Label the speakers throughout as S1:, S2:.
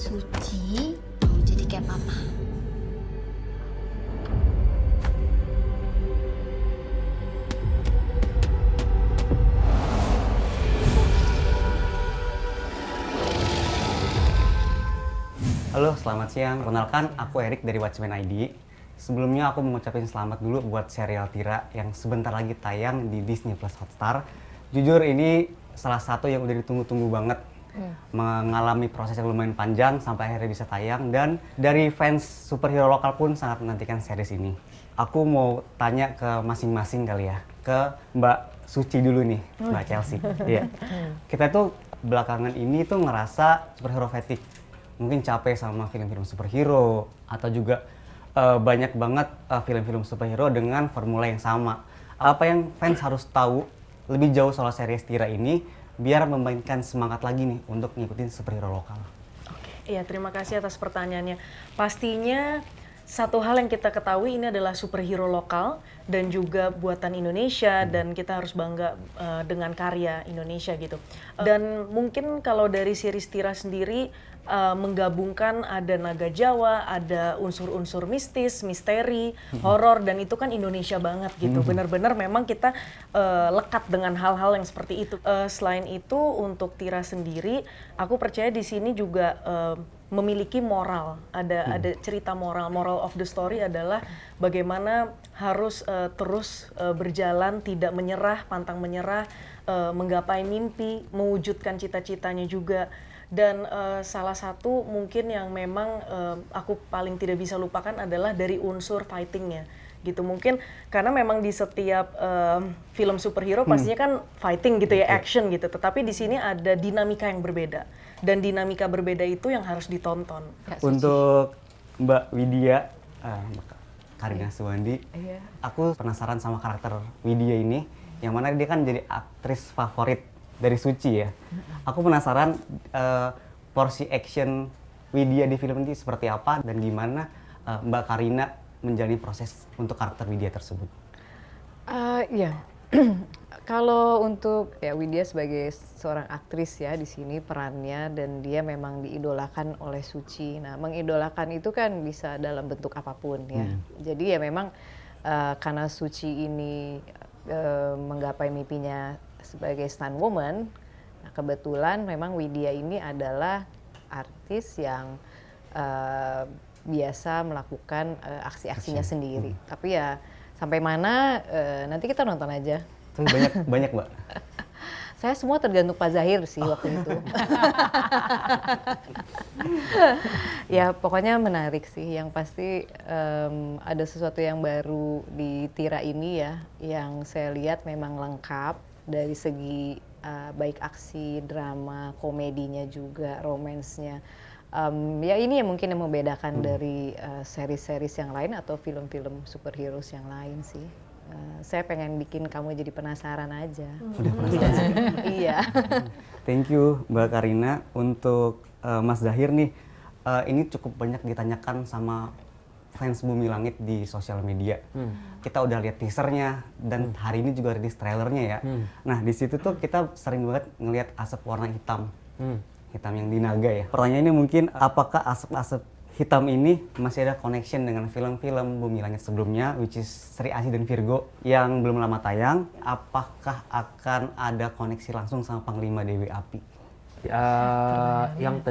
S1: Suci mau jadi kayak papa.
S2: Halo, selamat siang. Kenalkan, aku Erik dari Watchmen ID. Sebelumnya aku mengucapkan selamat dulu buat serial Tira yang sebentar lagi tayang di Disney Plus Hotstar. Jujur ini salah satu yang udah ditunggu-tunggu banget. Mengalami proses yang lumayan panjang sampai akhirnya bisa tayang, dan dari fans superhero lokal pun sangat menantikan series ini. Aku mau tanya ke masing-masing kali ya, ke Mbak Suci dulu nih, Mbak Chelsea. Iya. Kita tuh belakangan ini tuh ngerasa superhero fatigue. Mungkin capek sama film-film superhero, atau juga banyak banget film-film superhero dengan formula yang sama. Apa yang fans harus tahu lebih jauh soal series Tira ini biar membangkitkan semangat lagi nih untuk ngikutin superhero lokal?
S3: Iya, terima kasih atas pertanyaannya. Pastinya satu hal yang kita ketahui ini adalah superhero lokal dan juga buatan Indonesia, dan kita harus bangga dengan karya Indonesia gitu. Dan mungkin kalau dari series Tira sendiri menggabungkan ada naga Jawa, ada unsur-unsur mistis, misteri, horor, dan itu kan Indonesia banget gitu. Benar-benar memang kita lekat dengan hal-hal yang seperti itu. Selain itu untuk Tira sendiri, aku percaya di sini juga memiliki moral, ada cerita moral of the story adalah bagaimana harus terus berjalan, tidak menyerah, pantang menyerah, menggapai mimpi, mewujudkan cita-citanya juga. Dan salah satu mungkin yang memang aku paling tidak bisa lupakan adalah dari unsur fightingnya gitu. Mungkin karena memang di setiap film superhero pastinya kan fighting gitu ya, action gitu. Tetapi di sini ada dinamika yang berbeda, dan dinamika berbeda itu yang harus ditonton.
S2: Untuk Mbak Widya, Karina Suwandi, aku penasaran sama karakter Widya ini, yang mana dia kan jadi aktris favorit dari Suci ya. Aku penasaran porsi action Widya di film ini seperti apa, dan gimana Mbak Karina menjalani proses untuk karakter Widya tersebut.
S4: Ya, kalau untuk ya Widya sebagai seorang aktris ya di sini perannya, dan dia memang diidolakan oleh Suci. Nah, mengidolakan itu kan bisa dalam bentuk apapun ya. Jadi ya memang karena Suci ini menggapai mimpinya sebagai stunt woman, nah kebetulan memang Widya ini adalah artis yang biasa melakukan aksi-aksinya sendiri. Tapi ya sampai mana nanti kita nonton aja.
S2: Tapi banyak Mbak.
S4: Saya semua tergantung Pak Zahir sih waktu itu. Ya pokoknya menarik sih. Yang pasti ada sesuatu yang baru di Tira ini ya, yang saya lihat memang lengkap dari segi baik aksi, drama, komedinya juga, romansnya. Ya ini yang mungkin yang membedakan dari seri-series yang lain atau film-film superhero yang lain sih. Saya pengen bikin kamu jadi penasaran aja.
S2: Udah penasaran.
S4: Iya.
S2: Thank you Mbak Karina. Untuk Mas Zahir nih, ini cukup banyak ditanyakan sama fans Bumi Langit di sosial media. Kita udah lihat teasernya, dan hari ini juga rilis trailernya ya. Nah di situ tuh kita sering banget ngelihat asap warna hitam, hitam yang di naga ya. Pertanyaannya mungkin, apakah asap-asap hitam ini masih ada connection dengan film-film Bumi Langit sebelumnya, which is Sri Asih dan Virgo yang belum lama tayang? Apakah akan ada koneksi langsung sama Panglima Dewi Api?
S5: Yang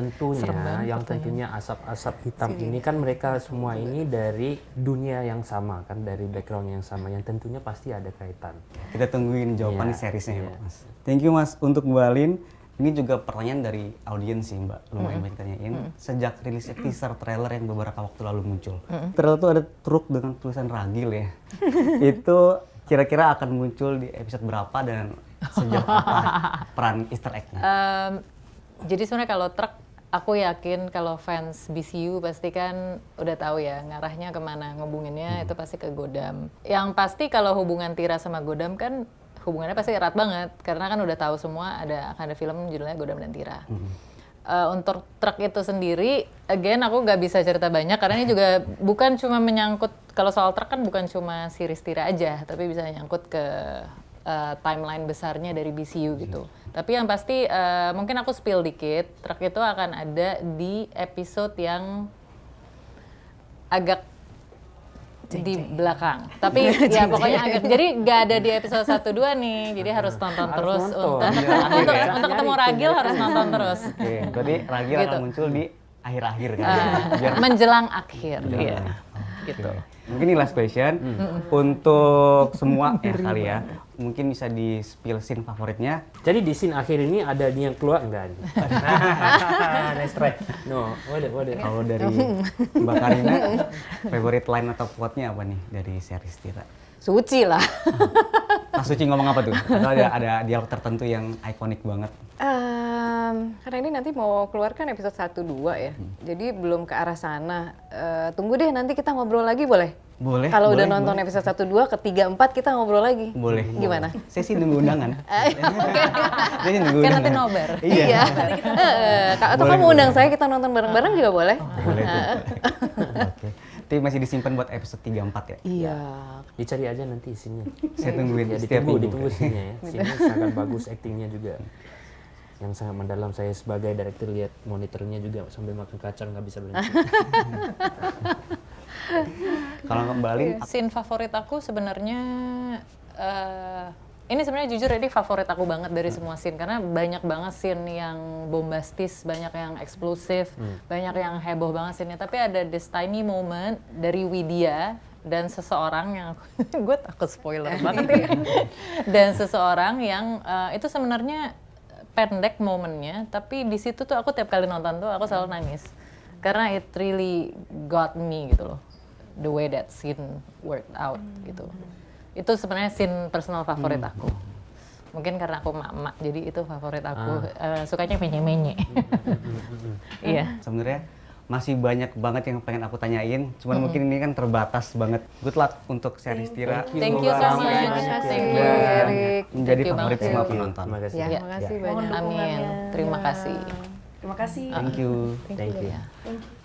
S5: tentunya asap-asap hitam ini kan mereka semua ini dari dunia yang sama kan, dari background yang sama, yang tentunya pasti ada kaitan.
S2: Kita tungguin jawaban di seriesnya ya Mas. Thank you Mas. Untuk Mbak Alin, ini juga pertanyaan dari audiens sih Mbak, lumayan banyak tanyain. Sejak rilis teaser trailer yang beberapa waktu lalu muncul, trailer tuh ada truk dengan tulisan ragil ya. Itu kira-kira akan muncul di episode berapa, dan sejauh apa peran Easter egg-nya?
S6: Jadi sebenarnya kalau truk, aku yakin kalau fans BCU pasti kan udah tahu ya ngarahnya kemana, ngubunginnya itu pasti ke Godam. Yang pasti kalau hubungan Tira sama Godam kan hubungannya pasti erat banget, karena kan udah tahu semua akan ada film judulnya Godam dan Tira. Untuk truk itu sendiri, again aku nggak bisa cerita banyak karena ini juga bukan cuma menyangkut, kalau soal truk kan bukan cuma series Tira aja, tapi bisa nyangkut ke timeline besarnya dari BCU gitu. Tapi yang pasti mungkin aku spill dikit, truk itu akan ada di episode yang agak di belakang. Tapi ya pokoknya agak, jadi nggak ada di episode 1-2 nih. Jadi harus nonton terus
S5: nonton.
S6: untuk ketemu Ragil harus nonton terus.
S2: Oke, berarti Ragil
S6: Gitu.
S2: akan muncul di akhir-akhir kan. Biar
S6: Menjelang akhir. Iya.
S2: gitu. Mungkin ini last question untuk semua ya kali ya. Mungkin bisa di spill scene favoritnya.
S5: Jadi di scene akhir ini ada dia yang keluar enggak? Nice try. No, what
S2: Kalau dari Mbak Karina, favorite line atau quote-nya apa nih dari series Tira?
S4: Suci lah.
S2: Mas Suci ngomong apa tuh? Atau ada dialog tertentu yang ikonik banget?
S4: Karena ini nanti mau keluarkan episode 1-2 ya. Jadi belum ke arah sana. Tunggu deh nanti kita ngobrol lagi boleh?
S2: Boleh.
S4: Kalau udah
S2: boleh,
S4: nonton
S2: boleh.
S4: episode 1-2, ke 3-4 kita ngobrol lagi.
S2: Boleh.
S4: Gimana?
S2: Saya sih nunggu undangan. Saya sih nunggu
S6: Kan
S2: undangan.
S6: nanti nobar.
S2: Iya.
S4: Atau
S2: Boleh,
S4: kamu undang
S2: boleh.
S4: saya, kita nonton bareng-bareng juga boleh.
S2: Boleh tuh. Oke. Tapi masih disimpan buat episode 3-4 ya?
S4: Iya.
S5: Dicari aja nanti isinya.
S2: Saya tungguin.
S5: Ya
S2: setiap
S5: ditunggu,
S2: minggu.
S5: ditunggu isinya ya. Isinya sangat bagus, aktingnya juga. Yang sangat mendalam. Saya sebagai director lihat monitornya juga sambil makan kacang nggak bisa berhenti.
S2: Kalau kembali,
S6: Scene favorit aku sebenarnya ini sebenarnya jujur ini favorit aku banget dari semua scene karena banyak banget scene yang bombastis, banyak yang eksplosif, banyak yang heboh banget scene-nya. Tapi ada this tiny moment dari Widya dan seseorang yang gue takut spoiler banget ya. Dan seseorang yang itu sebenarnya pendek momennya, tapi di situ tuh aku tiap kali nonton tuh aku selalu nangis karena it really got me gitu loh, the way that scene worked out gitu. Itu sebenarnya scene personal favorit aku. Mungkin karena aku mak-mak, jadi itu favorit aku. Sukanya menye-menye. Iya.
S2: sebenarnya masih banyak banget yang pengen aku tanyain. Cuman mungkin ini kan terbatas banget. Good luck untuk series Tira.
S6: Thank you so much. Thank you,
S4: Eric.
S2: Menjadi
S6: Thank you
S2: favorit
S6: banget.
S2: semua penonton.
S5: Terima kasih.
S4: Ya,
S6: Iya.
S4: makasih
S3: Mohon
S4: banyak.
S6: Amin.
S3: dukungannya.
S6: Terima kasih.
S3: Terima kasih.
S2: Thank you.
S5: Thank you.
S6: Ya.
S3: Thank you.